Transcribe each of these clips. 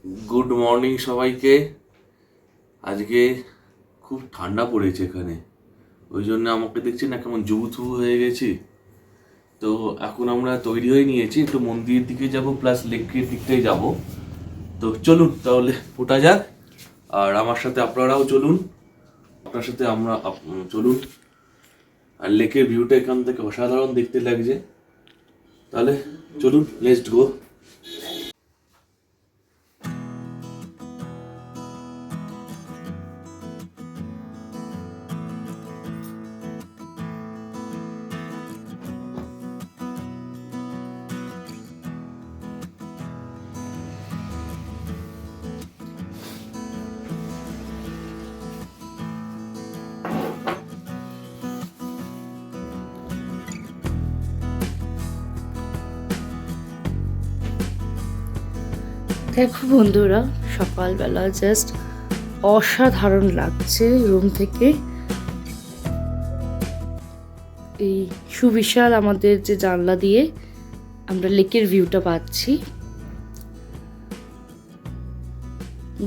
Good morning সবাইকে। আজকে খুব ঠান্ডা পড়েছে এখানে, ওই জন্য আমাকে দেখছি না কেমন জুবুথুবু হয়ে গেছি। তো এখন আমরা তৈরি হয়ে নিয়েছি, একটু মন্দিরের দিকে যাব, প্লাস লেকের দিকটাই যাব। তো চলুন তাহলে ওঠা যাক, আর আমার সাথে আপনারাও চলুন, আপনার সাথে চলুন। আর লেকের ভিউটা এখান থেকে অসাধারণ দেখতে লাগছে। তাহলে চলুন, লেটস গো। দেখো বন্ধুরা, সকালবেলা জাস্ট অসাধারণ লাগছে। রুম থেকে এই সুবিশাল আমাদের যে জানলা দিয়ে আমরা লেকের ভিউটা পাচ্ছি।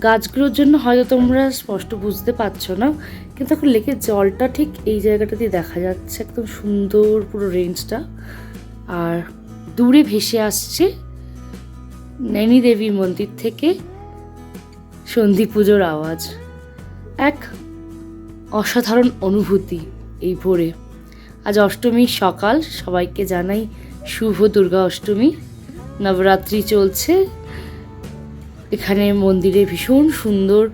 গাছগুলোর জন্য হয়তো তোমরা স্পষ্ট বুঝতে পারছো না, কিন্তু এখন লেকের জলটা ঠিক এই জায়গাটা দিয়ে দেখা যাচ্ছে, একদম সুন্দর পুরো রেঞ্জটা। আর দূরে ভেসে আসছে নৈনী দেবী মন্দির থেকে সন্ধি পুজোর আওয়াজ। এক অসাধারণ অনুভূতি এই ভোরে। আজ অষ্টমীর সকাল, সবাইকে জানাই শুভ দুর্গা অষ্টমী। নবরাত্রি চলছে, এখানে মন্দিরে ভীষণ সুন্দর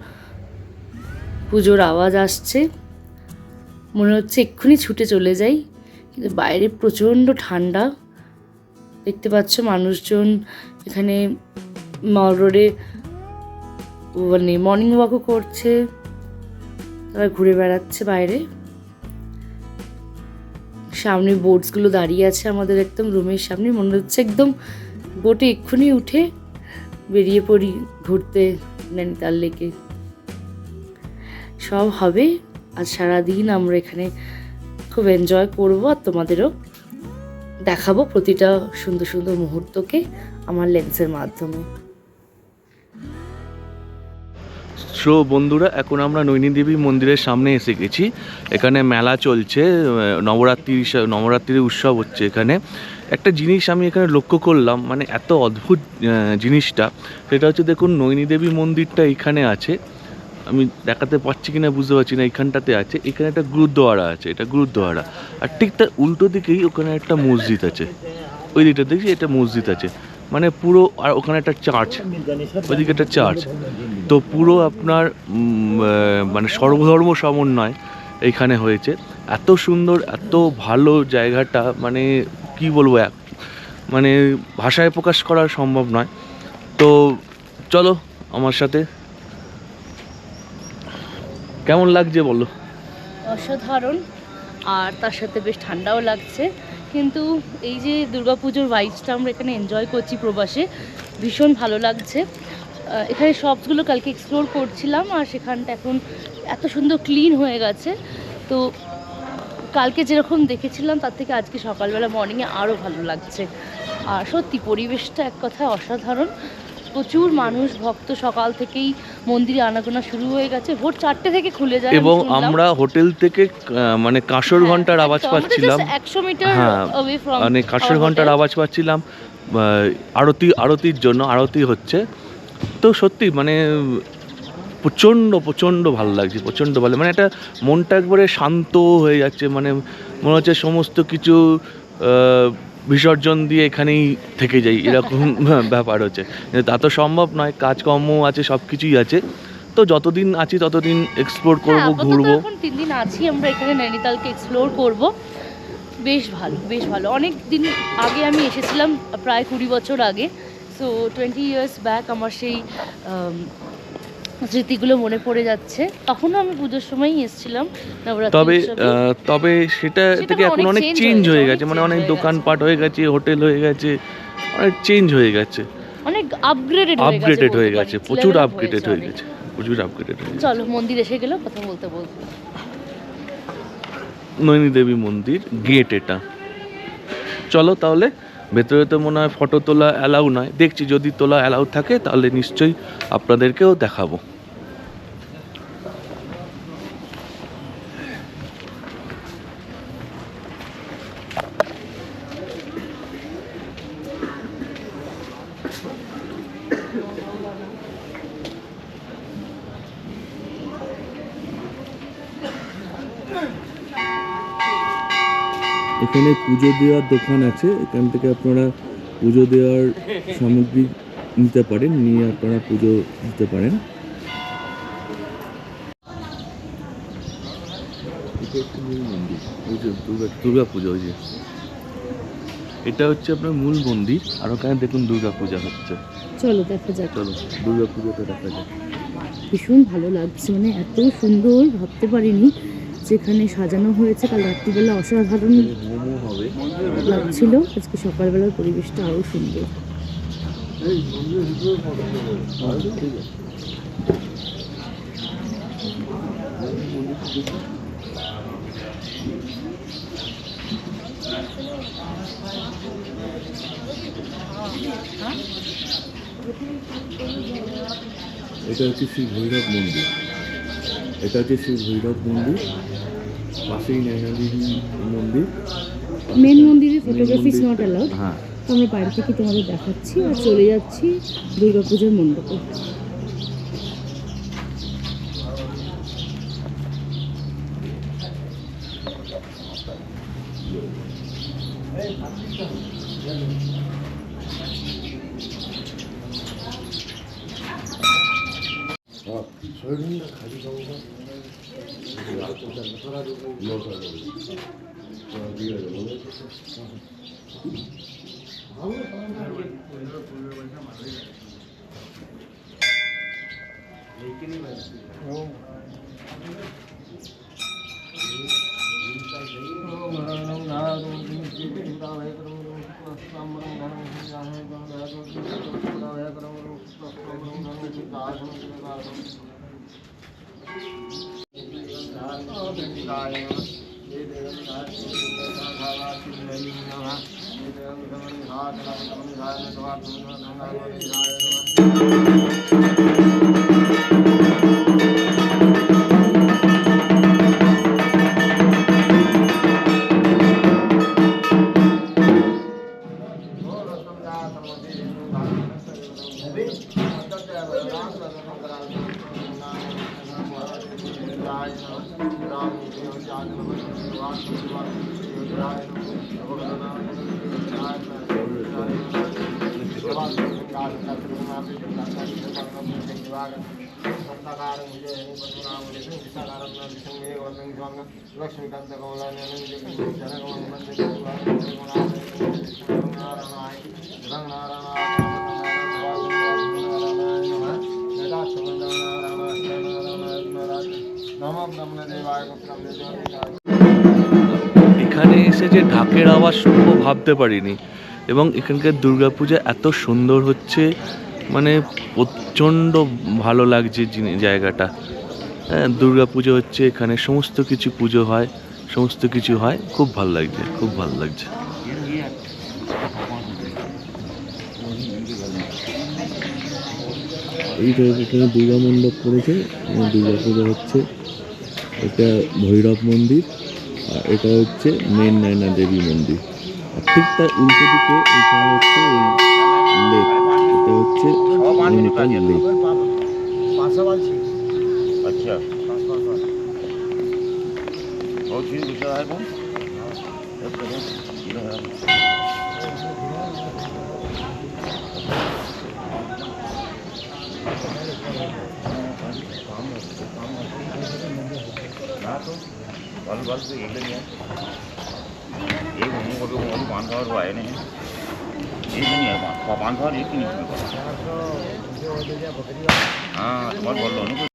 পুজোর আওয়াজ আসছে। মনে হচ্ছে এক্ষুনি ছুটে চলে যাই, কিন্তু বাইরে প্রচণ্ড ঠান্ডা। দেখতে পাচ্ছ মানুষজন এখানে মল রোডে মানে মর্নিং ওয়াকও করছে, তারা ঘুরে বেড়াচ্ছে বাইরে। সামনে বোটসগুলো দাঁড়িয়ে আছে আমাদের একদম রুমের সামনে। মনে হচ্ছে একদম বোটে এক্ষুনি উঠে বেরিয়ে পড়ি ঘুরতে নৈনিতাল লেকে। সব হবে আজ সারাদিন, আমরা এখানে খুব এনজয় করবো, আর তোমাদেরও দেখাবো প্রতিটা সুন্দর সুন্দর মুহূর্তকে আমার লেন্সের মাধ্যমে। সো বন্ধুরা, এখন আমরা নৈনী দেবী মন্দিরের সামনে এসে গেছি। এখানে মেলা চলছে, নবরাত্রির উৎসব হচ্ছে এখানে। একটা জিনিস আমি এখানে লক্ষ্য করলাম, মানে এত অদ্ভুত জিনিসটা, সেটা হচ্ছে দেখুন নৈনী দেবী মন্দিরটা এখানে আছে, আমি দেখাতে পারছি কিনা বুঝতে পারছি না, এইখানটাতে আছে। এখানে একটা গুরুদ্বারা আছে, এটা গুরুদ্বারা। আর ঠিক তার উল্টো দিকেই ওখানে একটা মসজিদ আছে, ওই দিকটা দেখছি এটা মসজিদ আছে, মানে পুরো। আর ওখানে একটা চার্চ, ওইদিকে একটা চার্চ। তো পুরো আপনার মানে সর্বধর্ম সমন্বয় এইখানে হয়েছে। এত সুন্দর, এত ভালো জায়গাটা, মানে কি বলবো, মানে ভাষায় প্রকাশ করা সম্ভব নয়। তো চলো আমার সাথে। কেমন লাগছে বলো? অসাধারণ, আর তার সাথে বেশ ঠান্ডাও লাগছে। কিন্তু এই যে দুর্গাপুজোর ভাইবসটা আমরা এখানে এনজয় করছি প্রবাসে, ভীষণ ভালো লাগছে। এখানে শপসগুলো কালকে এক্সপ্লোর করছিলাম, আর সেখানটা এখন এত সুন্দর ক্লিন হয়ে গেছে। তো কালকে যেরকম দেখেছিলাম তার থেকে আজকে সকালবেলা মর্নিংয়ে আরও ভালো লাগছে। আর সত্যি পরিবেশটা এক কথায় অসাধারণ। প্রচুর মানুষ ভক্ত সকাল থেকেই মন্দিরে আনাগোনা শুরু হয়ে গেছে। ভোর 4টে থেকে খুলে যায় এবং আমরা হোটেল থেকে মানে কাঁসর ঘন্টার আওয়াজ পাচ্ছিলাম। 100 মিটার অ্যাওয়ে ফ্রম, মানে কাঁসর ঘন্টার আওয়াজ পাচ্ছিলাম আরতির জন্য, আরতি হচ্ছে। তো সত্যি মানে প্রচণ্ড প্রচণ্ড ভালো লাগছে, প্রচণ্ড ভালো, মানে একটা মনটা একবারে শান্ত হয়ে যাচ্ছে। মানে মনে হচ্ছে সমস্ত কিছু বিসর্জন দিয়ে এখানেই থেকে যাই, এরকম ব্যাপার হচ্ছে। তা তো সম্ভব নয়, কাজকর্ম আছে, সব কিছুই আছে। তো যতদিন আছি ততদিন এক্সপ্লোর করবো, ঘুরবো। এখন 3 দিন আছি আমরা এখানে, নৈনিতালকে এক্সপ্লোর করব। বেশ ভালো, বেশ ভালো। অনেক দিন আগে আমি এসেছিলাম, প্রায় 20 বছর আগে। সো 20 ইয়ার্স ব্যাক আমার সেই স্মৃতিগুলো মনে পড়ে যাচ্ছে। তখনও আমি পুজোর সময়ই এসেছিলাম নবরাত্রি। তবে সেটা থেকে এখন অনেক চেঞ্জ হয়ে গেছে, মানে অনেক দোকানপাট হয়ে গেছে, হোটেল হয়ে গেছে, অনেক চেঞ্জ হয়ে গেছে, অনেক আপগ্রেডেড হয়ে গেছে, প্রচুর আপগ্রেডেড হয়ে গেছে, প্রচুর আপগ্রেডেড হয়ে গেছে। চলো মন্দির এসে গেল, কথা বলতে বলতে। নৈনী দেবী মন্দির গেট এটা। চলো তাহলে ভেতরে তো মনে হয় ফটো তোলা অ্যালাউ নয়, দেখছি যদি তোলা অ্যালাউ থাকে তাহলে নিশ্চয়ই আপনাদেরকেও দেখাবো। এখানে পুজো দেওয়ার দোকান আছে, এখান থেকে আপনারা পুজো দেওয়ার সামগ্রী নিতে পারেন, নিয়ে আপনারা পুজো দিতে পারেন। এটা একটি মূল মন্দির, ওই যে দুর্গা পুজো, ওই যে এটা হচ্ছে আপনার মূল মন্দির, আর ওখানে দেখুন দুর্গা পূজা হচ্ছে। চলো দেখা যাক। চলো দুর্গা পুজোটা দেখা যাক। ভীষণ ভালো লাগছে, মানে এত সুন্দর ভাবতে পারিনি যেখানে সাজানো হয়েছে। কাল রাত্রিবেলা অসাধারণ মোমো হবে লাগছিল, আজকে সকালবেলার পরিবেশটা আরও সুন্দর। এটা হচ্ছে শ্রী ভৈরব মন্দির, এটা হচ্ছে শ্রী ভৈরব মন্দির, পাশেই নয়নাদেবী মন্দির। মেন মন্দিরে ফটোগ্রাফি ইজ নট অ্যালাউড। হ্যাঁ, তো আমরা বাইরে থেকে তোমাদের দেখাচ্ছি আর চলে যাচ্ছি দুর্গাপূজার মণ্ডপে। এখানে এসে যে ঢাকের আওয়াজ শুনবো ভাবতে পারিনি, এবং এখানকার দুর্গাপূজা এত সুন্দর হচ্ছে, মানে প্রচণ্ড ভালো লাগছে জায়গাটা। হ্যাঁ, দুর্গাপুজো হচ্ছে এখানে, সমস্ত কিছু পুজো হয়, সমস্ত কিছু হয়, খুব ভালো লাগছে, খুব ভালো লাগছে। এইটা এখানে দুর্গা মণ্ডপ করেছে, দুর্গা পুজো হচ্ছে। এটা ভৈরব মন্দির, আর এটা হচ্ছে মেন নয়না দেবী মন্দির। আর ঠিক তার উল্টো দিকে এখানে হচ্ছে ওই লেক, এটা হচ্ছে নৈনিতাল লেক। अच्छा बहुत चीज गुस्सा है कौन ना तो बाल बाल से एक नहीं है एक घूमने को भी पान खावर को आए नहीं एक नहीं है पान खावर एक ही नहीं हाँ तुम्हारे बोल लो ना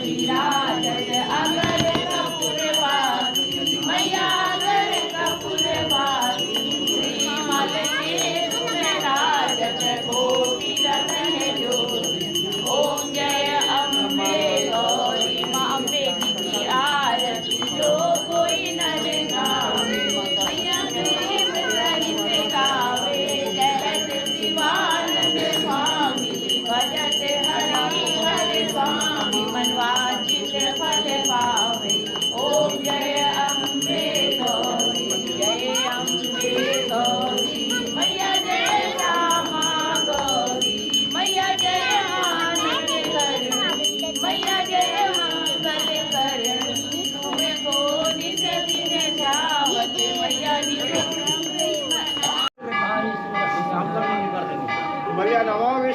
विराजत अगर कपूर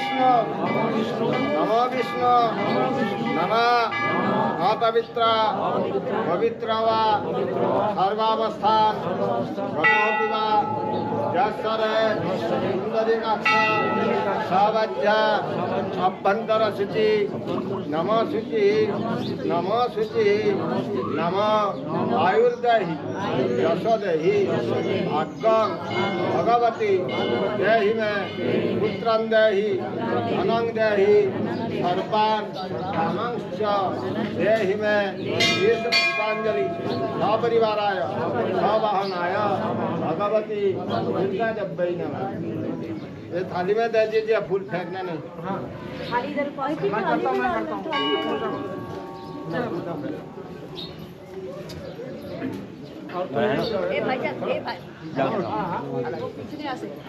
বিষ্ণু নমো বিষ্ণু নমঃ অপবিত্র পবিত্র বা সর্বাবস্থান গতোপি বা যশ্বরে সুন্দরীকাক্ষ সবাজ্যা অভ্যন্তর শুচি নম শুচি নম শুচি নম আয়ুর্দেহি যশোদেহি আজ্ঞং ভগবতী দেহি মে পুত্রং দেহি ধনং দেহি সর্বান কামাংশ্চ দেহি মে পুষ্পাঞ্জলি সপরিবারায় সবাহনাय भगवती दुर्गा जब्बई नमः। ये थाली में दे दीजिए, फूल फेंकना नहीं। थाली इधर पॉइंट ही करता हूं, मैं करता हूं। ए भाई जा, ए भाई वो पीछे नहीं आ सकते।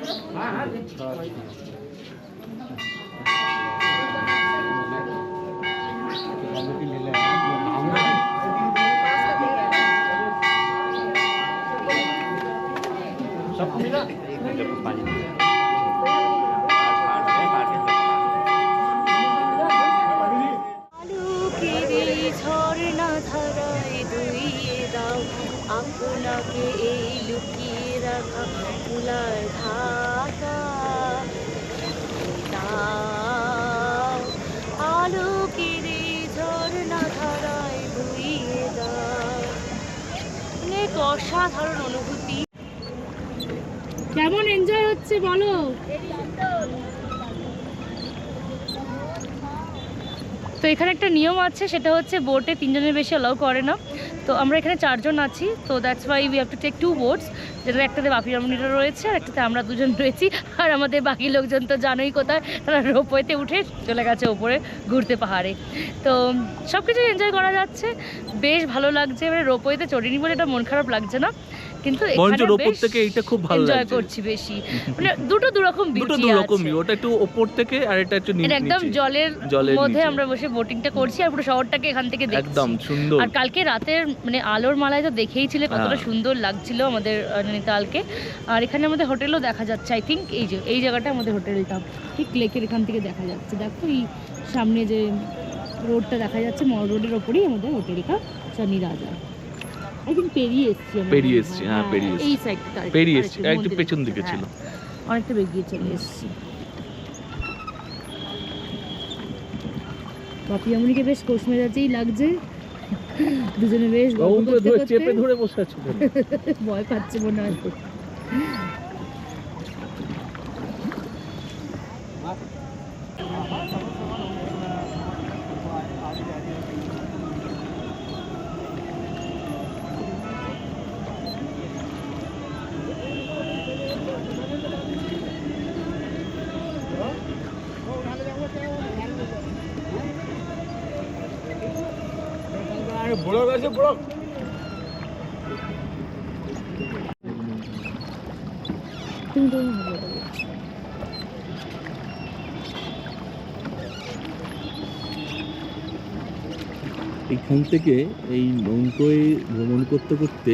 सबको मिला? ঝর্ণা ধারায় ধুইয়ে দাও আপনাকে এই লুকিয়ে রাখা ফুলার ঢাকা দাও আলোকের এই ঝর্ণা ধারায় ধুইয়ে দাও। অনেক অসাধারণ অনুভূতি। কেমন এনজয় হচ্ছে বলো? তো এখানে একটা নিয়ম আছে, সেটা হচ্ছে বোটে 3 জনের বেশি অ্যালাউ করে না। তো আমরা এখানে 4 জন আছি, তো that's why we have to take 2 boats, যেটা একটাতে বাপি রামুনিরা রয়েছে আর একটাতে আমরা 2 জন রয়েছি। আর আমাদের বাকি লোকজন তো জানোই কোথায়, তারা রোপওয়েতে উঠে চলে গেছে ওপরে ঘুরতে পাহাড়ে। তো সব কিছু এনজয় করা যাচ্ছে, বেশ ভালো লাগছে। এবারে রোপওয়েতে চড়িনি বলে এটা মন খারাপ লাগছে না, কিন্তু বরঞ্চ এখানে ওপর বেশ থেকে এইটা খুব ভালো এনজয় লাগছে। করছি বেশি, মানে দুটো দুরকম দুটো বিউটি দু আছে। রকমই, ওটা একটু ওপর থেকে আর এটা একটু এটা একদম নিচে। জলের জলের মধ্যে নিচে। আমরা বসে বোটিংটা করছি আর পুরো শহরটাকে এখান থেকে দেখছি। একদম সুন্দর। আর কালকে রাতের মানে আলোর মালায় তো দেখেই ছিলে কতটা হ্যাঁ। সুন্দর লাগছিল আমাদের নৈনিতালকে। আর এখানে আমাদের হোটেলও দেখা যাচ্ছে, আই থিঙ্ক এই জায়গাটা আমাদের হোটেলটা ঠিক লেকের এখান থেকে দেখা যাচ্ছে। দেখো এই সামনে যে রোডটা দেখা যাচ্ছে, মল রোডের ওপরেই আমাদের হোটেলটা সানি রাজা। আই থিঙ্ক পেরিয়ে এসছি আমরা, পেরিয়ে মনে হয়। এসছি, হ্যাঁ, পেরিয়ে এসছি। এই সাইডটা পেরিয়ে এসছি, একটু পেছন দিকে ছিল। অনেকটা বেগিয়ে চলে এসছি। বাপি আমনিকে বেশ কোষ মেজাজেই লাগছে, দুজনে বেশ গল্প করতে করতে চেপে ধরে বসে আছে। ভয় পাচ্ছে মনে হয়। बुढ़ो कैसे बुढ़ो তুমি তো ভালো লাগে। এখান থেকে এই নৌকোয় ভ্রমণ করতে করতে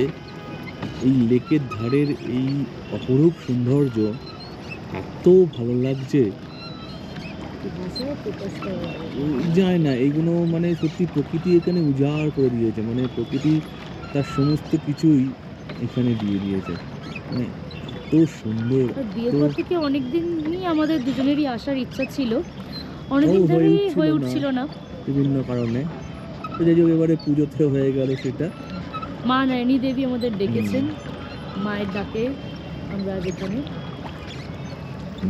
এই লেকের ধারের এই অপরূপ সৌন্দর্য এত ভালো লাগছে, ভাষায় প্রকাশ করা যাবে না। যায় না। এইগুলো মানে সত্যি প্রকৃতি এখানে উজাড় করে দিয়েছে, মানে প্রকৃতি তার সমস্ত কিছুই এখানে দিয়ে দিয়েছে, মানে এত সুন্দর। আর বিয়ের তো পর থেকে অনেকদিনই আমাদের দুজনেরই আসার ইচ্ছা ছিল, অনেকদিন হয়ে ধরেই উঠছিল হয়ে না। উঠছিল না। বিভিন্ন কারণে তো যাই হোক এবারে পুজোতে হয়ে গেল সেটা। মা নয়নী দেবী আমাদের ডেকেছেন, মায়ের ডাকে আমরা আজ এখানে।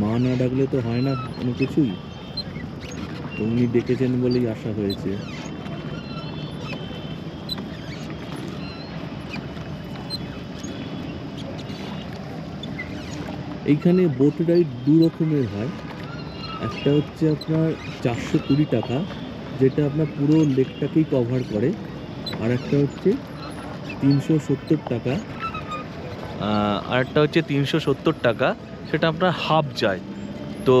মা না ডাকলে তো হয় না কোনো কিছুই, তো উনি ডেকেছেন বলেই আসা হয়েছে। এইখানে বোট রাইড 2 রকমের হয়। একটা হচ্ছে আপনার 420 টাকা, যেটা আপনার পুরো লেকটাকেই কভার করে। আর একটা হচ্ছে 370 টাকা, আর একটা হচ্ছে 370 টাকা, সেটা আপনার হাফ যায়। তো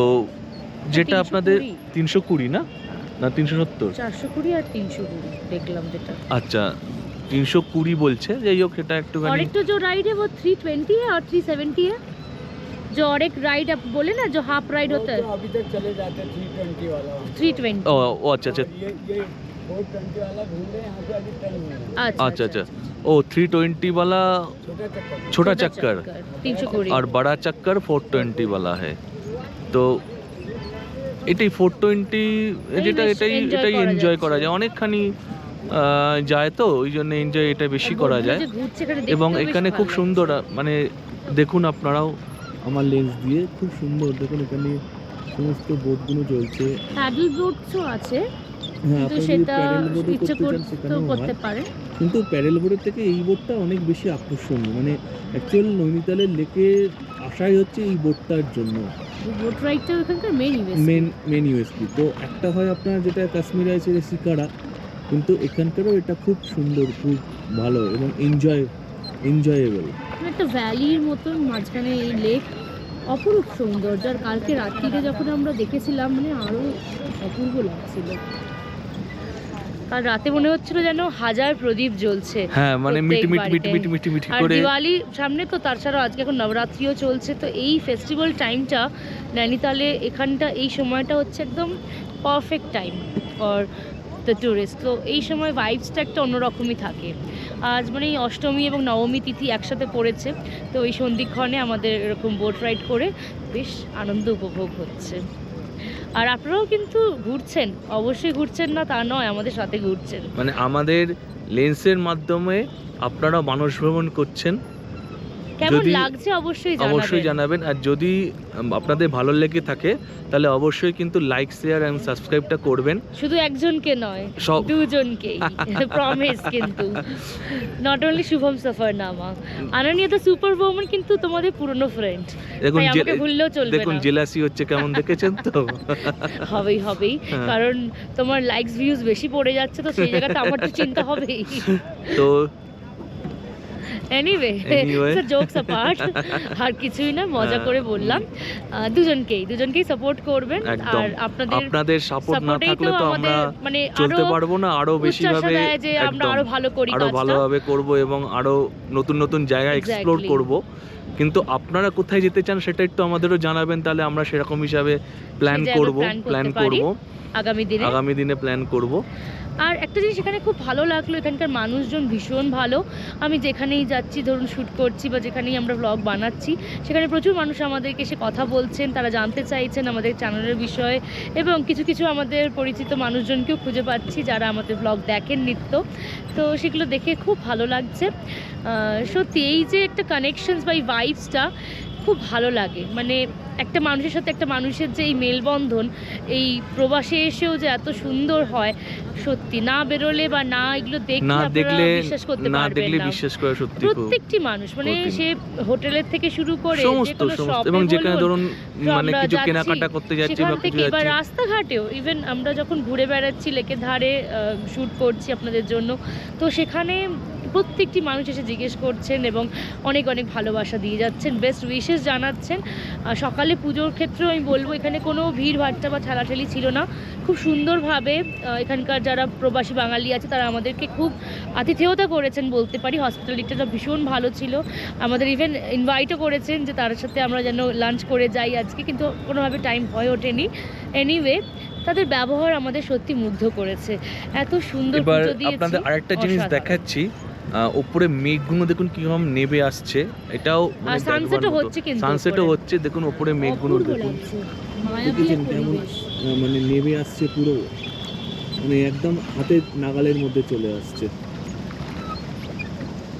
যেটা আপনাদের 320 না, না 370, 420 আর 320 দেখলাম যেটা। আচ্ছা 320 বলছে, যাই হোক সেটা একটুখানি। और एक तो जो राइड है वो 320 है और 370 है। जो और एक राइड आप बोले ना जो हाफ राइड होता है तो अभी तक चले जाते 320 वाला 320। ও আচ্ছা আচ্ছা ये 420 वाला घूम रहे हैं यहाँ पे अभी 10 मिनट अच्छा अच्छा ओ 320 वाला छोटा चक्कर छोटा चक्कर 320 और बड़ा चक्कर 420 वाला है। তো এটাই 420 যেটা বেশ এটাই enjoy এটাই করা এনজয় যাচ্ছে। করা যায়, অনেকখানি যায় তো ওই জন্য এনজয় এটা বেশি করা যায়। এবং এখানে খুব সুন্দর মানে দেখুন আপনারাও আমার লেন্স দিয়ে খুব সুন্দর দেখুন এখানে সমস্ত বোটগুলো চলছে। প্যাডেল বোটসও আছে, হ্যাঁ কিন্তু আপনি যদি সেটা প্যাডেল বোটে ইচ্ছে করতে চান করতে সেখানেও করতে হয়, পারে। কিন্তু প্যাডেল বোটের থেকে এই বোটটা অনেক বেশি আকর্ষণীয়। মানে অ্যাকচুয়াল নৈনিতালের লেকে আসাই হচ্ছে এই বোটটার জন্য, বোট রাইডটা ওখানকার মেন ইউএসপি। তো একটা হয় আপনার যেটা কাশ্মীরে আছে শিকারা, কিন্তু এখানকারও এটা খুব সুন্দর, খুব ভালো এবং এনজয়েবল। একটা ভ্যালির মতন মাঝখানে এই লেক, অপরূপ সৌন্দর্য। আর কালকে রাত্রিরে যখন আমরা দেখেছিলাম মানে আরো অপূর্ব লাগছিল। কাল রাতে মনে হচ্ছিল যেন হাজার প্রদীপ জ্বলছে। হ্যাঁ মানে মিটি প্রত্যেক মিটি মিটি বাড়িতে। মিটি মিটি মিটি আর করে। দিওয়ালি সামনে তো, তাছাড়াও আজকে এখন নবরাত্রিও চলছে, তো এই ফেস্টিভ্যাল টাইমটা নৈনিতালে এখানটা এই সময়টা হচ্ছে একদম perfect time for the tourist. তো এই সময় ভাইবসটা একটা অন্যরকমই থাকে। আজ মানে এই অষ্টমী এবং নবমী তিথি একসাথে পড়েছে, তো এই সন্ধিক্ষণে আমাদের এরকম বোট রাইড করে বেশ আনন্দ উপভোগ হচ্ছে। আর আপনারাও কিন্তু ঘুরছেন, অবশ্যই ঘুরছেন না তা নয়, আমাদের সাথে ঘুরছেন। মানে আমাদের লেন্সের মাধ্যমে আপনারা মানস ভ্রমণ করছেন, কেমন যদি- লাগছে অবশ্যই অবশ্যই জানাবেন। জানাবেন। আর যদি আপনাদের ভালো লেগে থাকে তাহলে অবশ্যই কিন্তু লাইক শেয়ার এন্ড সাবস্ক্রাইবটা করবেন। শুধু একজনকে নয়, সব- দুজনকেই প্রমিস। কিন্তু নট অনলি শুভম সফরনামা, আনানিয়া তো সুপার ওম্যান কিন্তু তোমাদের পুরনো ফ্রেন্ড, দেখুন তাই আমাকে ভুললেও চলবে দেখুন না। জেলাসি হচ্ছে কেমন দেখেছেন তো। হবেই হ্যাঁ। কারণ তোমার লাইকস ভিউজ বেশি পড়ে যাচ্ছে, তো সেই জায়গাটা আমার তো চিন্তা হবেই। তো এনিওয়ে Anyway. জোকস অ্যাপার্ট, আর কিছুই না, মজা হ্যাঁ, করে বললাম। দুজনকেই সাপোর্ট করবেন। একদম আর আপনাদের সাপোর্ট না সাপোর্টেই থাকলে তো আমরা মানে চলতে আরো পারবো না, আরো বেশি উচ্চাসা ভাবে দেয় যে আমরা একদম আরো ভালো করি আরো কাজটা। ভালোভাবে করব এবং আরো নতুন নতুন জায়গা এক্সপ্লোর Exactly. করব। কিন্তু আপনারা কোথায় যেতে চান সেটা একটু আমাদেরও জানাবেন, তাহলে আমরা সেরকম হিসাবে প্ল্যান সেই জায়গায় করব plan করতে পারি। করব আগামী দিনে প্ল্যান করব। আর একটা জিনিস এখানে খুব ভালো লাগলো, এখানকার মানুষজন ভীষণ ভালো। আমি যেখানেই যাচ্ছি, ধরুন শ্যুট করছি বা যেখানেই আমরা ব্লগ বানাচ্ছি, সেখানে প্রচুর মানুষ আমাদেরকে এসে কথা বলছেন, তারা জানতে চাইছেন আমাদের চ্যানেলের বিষয়ে। এবং কিছু কিছু আমাদের পরিচিত মানুষজনকেও খুঁজে পাচ্ছি যারা আমাদের ব্লগ দেখেন নিত্য, তো সেগুলো দেখে খুব ভালো লাগছে। সত্যি এই যে একটা কানেকশনস বা এই ভাইবসটা খুব ভালো লাগে। মানে একটা মানুষের সাথে একটা মানুষের যে এই মেলবন্ধন, এই প্রবাসে এসেও যে এত সুন্দর হয়, সত্যি না বেরোলে বা না এগুলো না দেখলে দেখলে আপনারা বিশ্বাস করতে না পারবেন দেখলে না। বিশ্বাস করা সত্যি খুব প্রত্যেকটি মানুষ মানে কঠিন। সে হোটেলের থেকে শুরু করে সমস্ত যেকোনো সমস্ত শপে এবং যেখানে বলুন, ধরুন তো মানে আমরা কিছু যাচ্ছি, কেনাকাটা করতে যাচ্ছি সেখান বা কিছু থেকে এবার যাচ্ছি। রাস্তাঘাটেও ইভেন আমরা যখন ঘুরে বেড়াচ্ছি লেকের ধারে শ্যুট করছি আপনাদের জন্য, তো সেখানে প্রত্যেকটি মানুষ এসে জিজ্ঞেস করছেন এবং অনেক অনেক ভালোবাসা দিয়ে যাচ্ছেন, বেস্ট উইশেস জানাচ্ছেন। সকালে পুজোর ক্ষেত্রেও আমি বলবো এখানে কোনো ভিড় ভাট্টা বা ঠেলাঠেলি ছিল না। খুব সুন্দরভাবে এখানকার যারা প্রবাসী বাঙালি আছে তারা আমাদেরকে খুব আতিথেয়তা করেছেন বলতে পারি। হসপিটালিটিটা ভীষণ ভালো ছিল। আমাদের ইভেন ইনভাইটও করেছেন যে তার সাথে আমরা যেন লাঞ্চ করে যাই আজকে, কিন্তু কোনোভাবে টাইম হয়ে ওঠেনি। এনিওয়ে তাদের ব্যবহার আমাদের সত্যি মুগ্ধ করেছে। এত সুন্দর এবার পুজো দিয়েছি, আপনাদের আরেকটা জিনিস অসাধারণ। দেখাচ্ছি, উপরে মেঘগুলো দেখুন কিরকম নেবে আসছে, এটাও আর সানসেটও হচ্ছে কিন্তু সানসেটও উপরে। হচ্ছে, দেখুন উপরে মেঘগুলো অপূর্ব দেখুন লাগছে, মায়াবী এক পরিবেশ। মানে নেবে আসছে পুরো, মানে একদম হাতের নাগালের মধ্যে চলে আসছে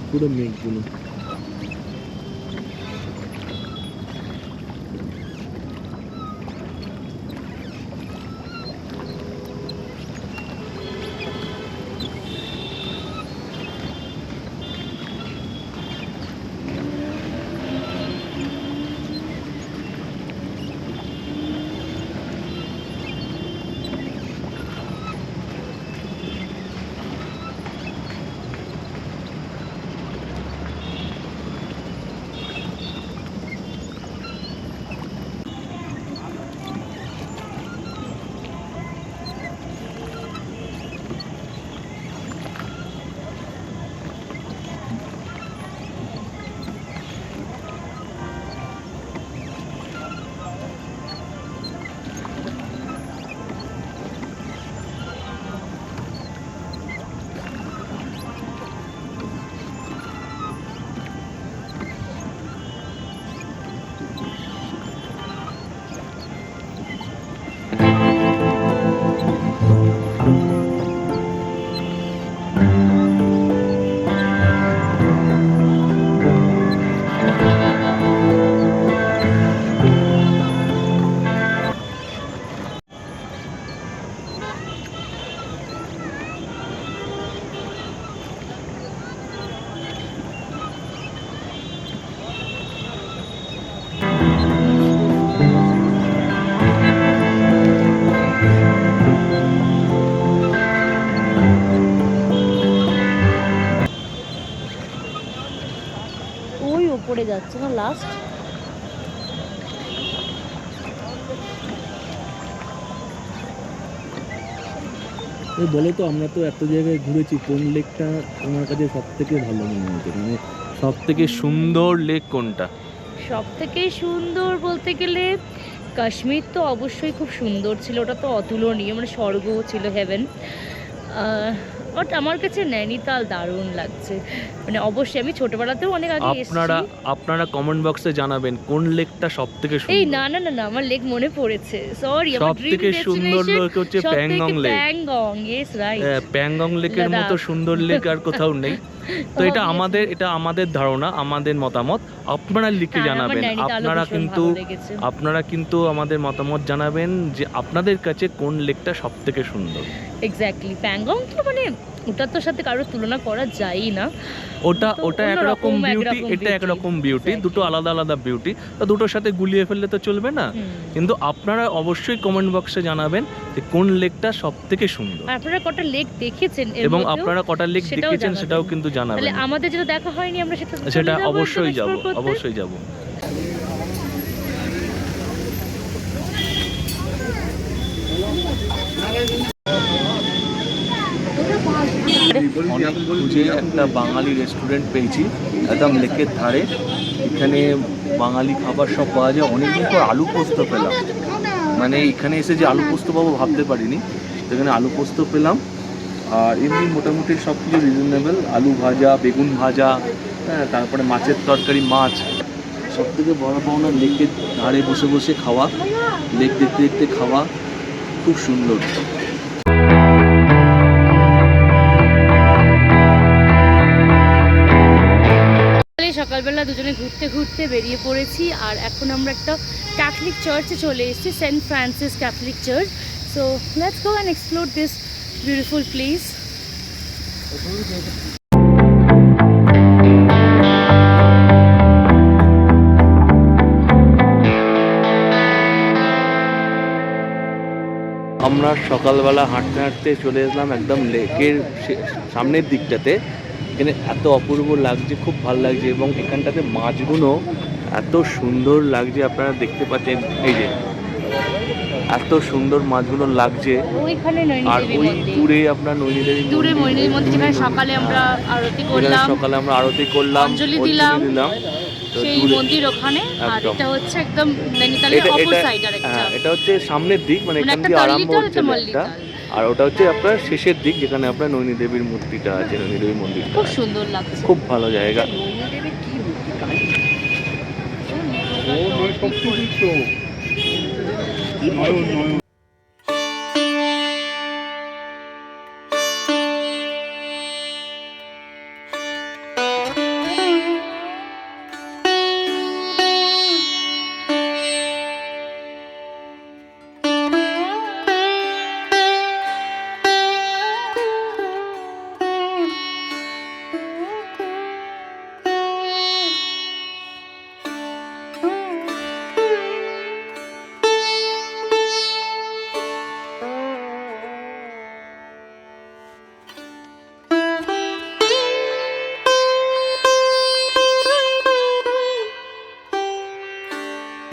পুরো মেঘগুলো। করে যাচ্ছে না লাস্ট। বলো তো, আমরা তো এত জায়গায় ঘুরেছি, কোন লেকটা তোমার কাছে সব থেকে ভালো মনে হয়েছে, মানে সব থেকে সুন্দর লেক কোনটা? সব থেকে সুন্দর বলতে গেলে কাশ্মীর তো অবশ্যই খুব সুন্দর ছিল, ওটা তো অতুলনীয়, মানে স্বর্গ ছিল, হেভেন। বাট আমার কাছে নৈনিতাল দারুণ লাগছে, মানে অবশ্যই আমি ছোটবেলাতেও অনেক আগে আপনারা এসেছি। আপনারা কমেন্ট বক্সে জানাবেন কোন লেকটা সব থেকে এই সুন্দর। না না না না, আমার লেক মনে পড়েছে, সরি, আমার ড্রিম সবথেকে সুন্দর লেক হচ্ছে Pangong lake. Pangong, yes right. Pangong লেকের মতো লাদাখ। সুন্দর লেক আর কোথাও নেই। তো এটা আমাদের ধারণা, আমাদের মতামত, আপনারা লিখে হ্যাঁ, জানাবেন। আপনারা কিন্তু আমাদের মতামত জানাবেন যে আপনাদের কাছে কোন লেকটা সব থেকে সুন্দর। এক্স্যাক্টলি, প্যাংগং তো মানে ওটার তো সাথে কারোর তুলনা করা যায়ই না। ওটা তো ওটা একরকম অন্যরকম, বিউটি, একরকম এটা beauty। একরকম বিউটি, দুটো Exactly। আলাদা আলাদা বিউটি। তো দুটোর সাথে গুলিয়ে ফেললে তো চলবে না। কিন্তু আপনারা অবশ্যই কমেন্ট বক্সে জানাবেন যে কোন লেকটা সব থেকে সুন্দর, আপনারা কটা লেক দেখেছেন এবং আপনারা কটা লেক সেটাও দেখেছেন জানাবেন। সেটাও কিন্তু জানাবেন। তাহলে আমাদের যেটা দেখা হয়নি আমরা সেটা সেটা অবশ্যই যাব, অবশ্যই যাব। অনেক খুঁজে একটা বাঙালি রেস্টুরেন্ট পেয়েছি একদম লেকের ধারে। এখানে বাঙালি খাবার সব পাওয়া যায়। অনেকদিন পর আলু পোস্ত পেলাম, মানে এখানে এসে যে আলু পোস্ত পাবো ভাবতে পারিনি। তো এখানে আলু পোস্ত পেলাম, আর এমনি মোটামুটি সব কিছু রিজনেবল। আলু ভাজা, বেগুন ভাজা, হ্যাঁ, তারপরে মাছের তরকারি, মাছ। সব থেকে বড় পাওনা লেকের ধারে বসে বসে খাওয়া, লেক দেখতে দেখতে খাওয়া, খুব সুন্দর। সকালবেলা দুজনে ঘুরতে ঘুরতে বেরিয়ে পড়েছি, আর এখন আমরা একটা ক্যাথলিক চার্চে চলে এসেছি, saint Francis Catholic church. So let's go and explore this beautiful place. আমরা সকালবেলা হাঁটতে হাঁটতে চলে এলাম একদম লেকের সামনের দিকটাতে। এখানে এত অপূর্ব লাগছে, খুব ভালো লাগছে, এবং এখানটাতে মাছগুলো এত সুন্দর লাগছে, আপনারা দেখতে পাচ্ছেন, এই যে এত সুন্দর মাছগুলো লাগছে। ওইখানে আর ওই দূরে আপনার নৈনী দেবী দূরে মৈনালী মন্দির, যেখানে সকালে আমরা আরতি করলাম, সকালে আমরা আরতি করলাম, অঞ্জলি দিলাম, তো সেই দূরে মন্দির ওখানে। আর একদম। এটা হচ্ছে একদম নৈনিতালের অপর সাইড আর একটা, হ্যাঁ, এটা হচ্ছে সামনের দিক, মানে মানে এখান একটা থেকে আরম্ভ তাল্লিটাল, হচ্ছে একটা লেকটা। মল্লিতাল। আর ওটা হচ্ছে আপনার শেষের দিক, যেখানে আপনার নৈনী দেবীর মূর্তিটা আছে, নৈনী দেবীর মন্দিরটা খুব আছে। সুন্দর লাগছে। খুব ভালো জায়গা।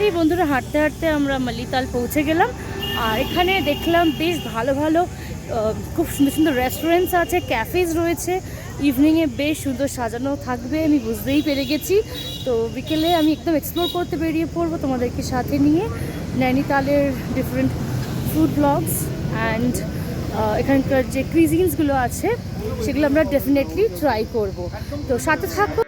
এই বন্ধুরা, হাঁটতে হাঁটতে আমরা মল্লিতাল পৌঁছে গেলাম। আর এখানে দেখলাম বেশ ভালো ভালো খুব সুন্দর সুন্দর রেস্টুরেন্টস আছে, ক্যাফেজ রয়েছে। ইভিনিংয়ে বেশ সুন্দর সাজানো থাকবে, আমি বুঝতেই পেরে গেছি। তো বিকেলে আমি একদম এক্সপ্লোর করতে বেরিয়ে পড়বো তোমাদেরকে সাথে নিয়ে। নৈনিতালের ডিফারেন্ট ফুড ব্লগস অ্যান্ড এখানকার যে কুইজিনসগুলো আছে সেগুলো আমরা ডেফিনেটলি ট্রাই করব। তো সাথে থাকো।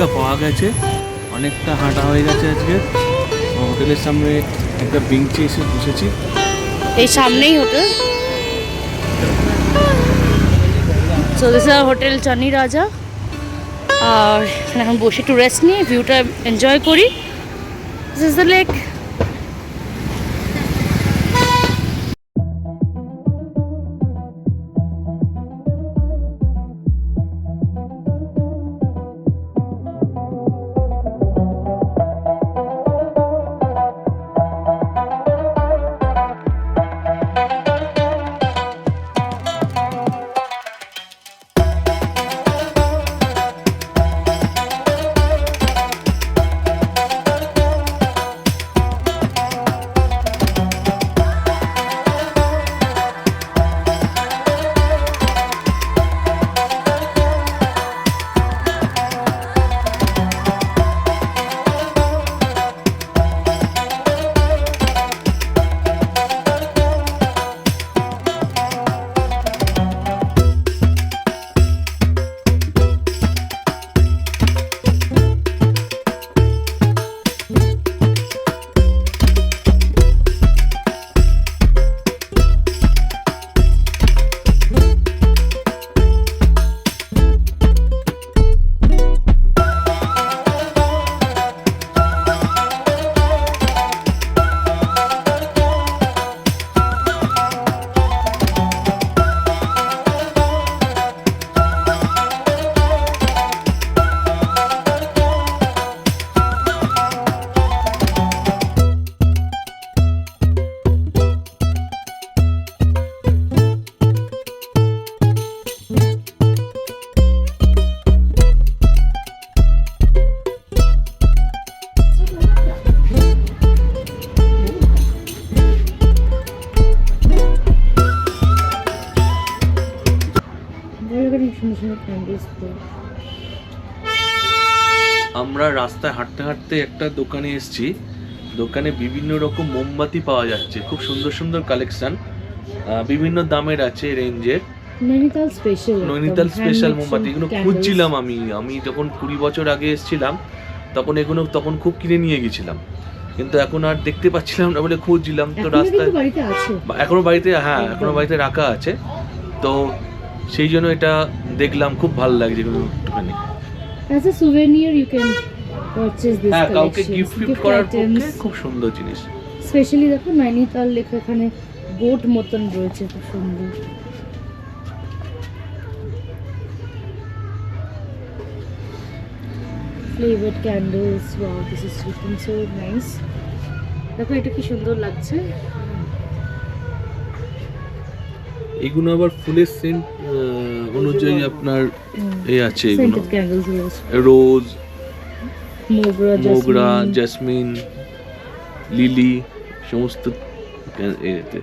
অনেকটা পাওয়া গেছে, অনেকটা হাঁটা হয়ে গেছে আজকে। হোটেলের সামনে একটা বেঞ্চে এসে বসেছি। এই সামনেই hotel. So this is hotel চানি রাজা। আর এখানে এখন বসে একটু রেস্ট নিয়ে ভিউটা এনজয় করি। This is the lake. আমরা রাস্তায় হাঁটতে হাঁটতে একটা দোকানে এসেছি। দোকানে বিভিন্ন রকম মোমবাতি পাওয়া যাচ্ছে, খুব সুন্দর সুন্দর কালেকশন, বিভিন্ন দামের আছে রেঞ্জের। নৈনিতাল স্পেশাল, নৈনিতাল স্পেশাল মোমবাতি, এগুলো খুঁজছিলাম আমি যখন 20 বছর আগে এসেছিলাম তখন খুব কিনে নিয়ে গেছিলাম, কিন্তু এখন আর দেখতে পাচ্ছিলাম না বলে খুঁজছিলাম। তো রাস্তায় বাড়িতে আছে এখনো বাড়িতে, হ্যাঁ এখনো বাড়িতে রাখা আছে, তো সেই জন্য এটা দেখলাম, খুব ভালো লাগছে এগুলো একটুখানি। As a souvenir you can purchase this হ্যাঁ, কাউকে collections, গিফট করার পক্ষে items. খুব সুন্দর জিনিস। স্পেশালি দেখো নৈনিতাল লেখা এখানে বোট মতন রয়েছে, খুব সুন্দর। Flavored candles, wow, this is looking so nice. দেখো এটা কি সুন্দর লাগছে। এগুলো আবার ফুলের সেন্ট অনুযায়ী আপনার এই আছে, এগুলো Scented candles রয়েছে, রোজ, মোগরা, জাসমিন, লিলি, সমস্ত এতে।